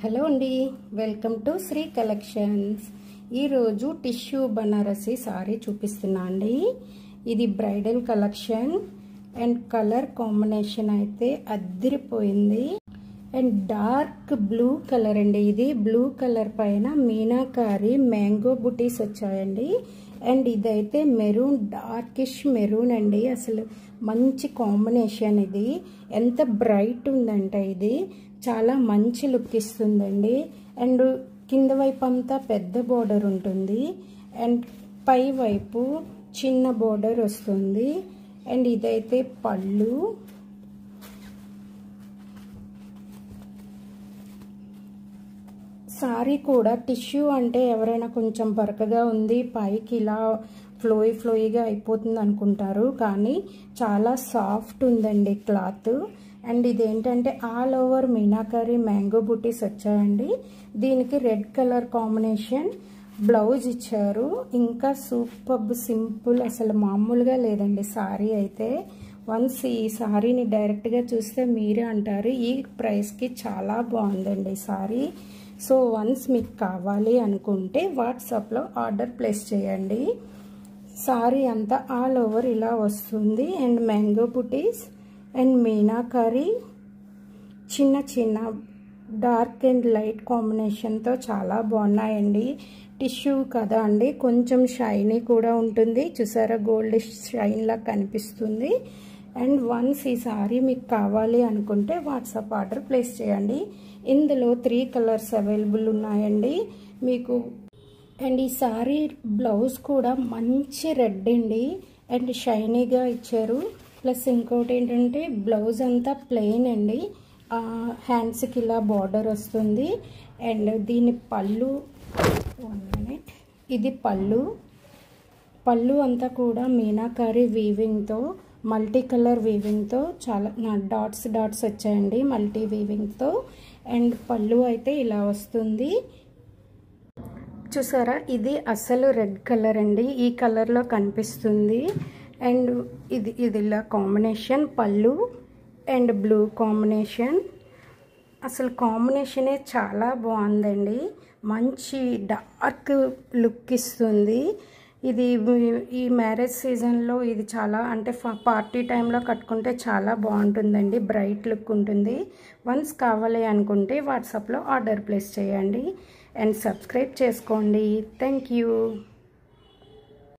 Hello అండి, welcome to Shri collections. ఈరోజు tissue Banarasi sorry చూపిస్తున్నా అండి. ఇది bridal collection and colour combination అయితే అదిరిపోయింది. అండ్ డార్క్ బ్లూ కలర్ అండి. ఇది బ్లూ కలర్ పైన మీనాకారి మ్యాంగో బుటీస్ వచ్చాయండి. అండ్ ఇదైతే మెరూన్, డార్కిష్ మెరూన్ అండి. అసలు మంచి కాంబినేషన్. ఇది ఎంత బ్రైట్ ఉందంటే ఇది చాలా మంచి లుక్ ఇస్తుందండి. అండ్ కింద వైపు అంతా పెద్ద బోర్డర్ ఉంటుంది అండ్ పై వైపు చిన్న బోర్డర్ వస్తుంది. అండ్ ఇదైతే పళ్ళు. సారీ కూడా టిష్యూ అంటే ఎవరైనా కొంచెం బరకగా ఉంది, పైకి ఇలా ఫ్లోయిగా అయిపోతుంది అనుకుంటారు, కానీ చాలా సాఫ్ట్ ఉందండి క్లాత్. అండ్ ఇదేంటంటే ఆల్ ఓవర్ మీనాకారి మ్యాంగో బుటీస్ వచ్చాయండి. దీనికి రెడ్ కలర్ కాంబినేషన్ బ్లౌజ్ ఇచ్చారు. ఇంకా సూపర్ సింపుల్, అసలు మామూలుగా లేదండి సారీ అయితే. వన్స్ ఈ సారీని డైరెక్ట్గా చూస్తే మీరే అంటారు ఈ ప్రైస్కి చాలా బాగుందండి సారీ. సో వన్స్ మీకు కావాలి అనుకుంటే వాట్సాప్లో ఆర్డర్ ప్లేస్ చేయండి. సారీ అంతా ఆల్ ఓవర్ ఇలా వస్తుంది. And mango buttis and meenakari చిన్న చిన్న డార్క్ అండ్ లైట్ కాంబినేషన్తో చాలా బాగున్నాయండి. టిష్యూ కదా అండి, కొంచెం షైనీ కూడా ఉంటుంది. చూసారా, గోల్డ్ షైన్లా కనిపిస్తుంది. అండ్ వన్స్ ఈ సారీ మీకు కావాలి అనుకుంటే వాట్సాప్ ఆర్డర్ ప్లేస్ చేయండి. ఇందులో 3 కలర్స్ అవైలబుల్ ఉన్నాయండి మీకు. అండ్ ఈ సారీ బ్లౌజ్ కూడా మంచి రెడ్ అండి అండ్ షైనీగా ఇచ్చారు. ప్లస్ ఇంకోటి ఏంటంటే బ్లౌజ్ అంతా ప్లెయిన్ అండి, హ్యాండ్స్కి ఇలా బార్డర్ వస్తుంది. అండ్ దీని పళ్ళు, 1 minute, ఇది పళ్ళు అంతా కూడా మీనాకారి వీవింగ్తో, మల్టీ కలర్ వీవింగ్తో చాలా డాట్స్ వచ్చాయండి మల్టీ వీవింగ్తో. అండ్ పళ్ళు అయితే ఇలా వస్తుంది. చూసారా, ఇది అసలు రెడ్ కలర్ అండి, ఈ కలర్లో కనిపిస్తుంది. అండ్ ఇది ఇలా కాంబినేషన్ పళ్ళు అండ్ బ్లూ కాంబినేషన్. అసలు కాంబినేషనే చాలా బాగుందండి, మంచి డార్క్ లుక్ ఇస్తుంది. ఇది ఈ మ్యారేజ్ సీజన్లో ఇది చాలా అంటే పార్టీ టైంలో కట్టుకుంటే చాలా బాగుంటుందండి, బ్రైట్ లుక్ ఉంటుంది. వన్స్ కావాలి అనుకుంటే వాట్సాప్లో ఆర్డర్ ప్లేస్ చేయండి అండ్ సబ్స్క్రైబ్ చేసుకోండి. Thank you.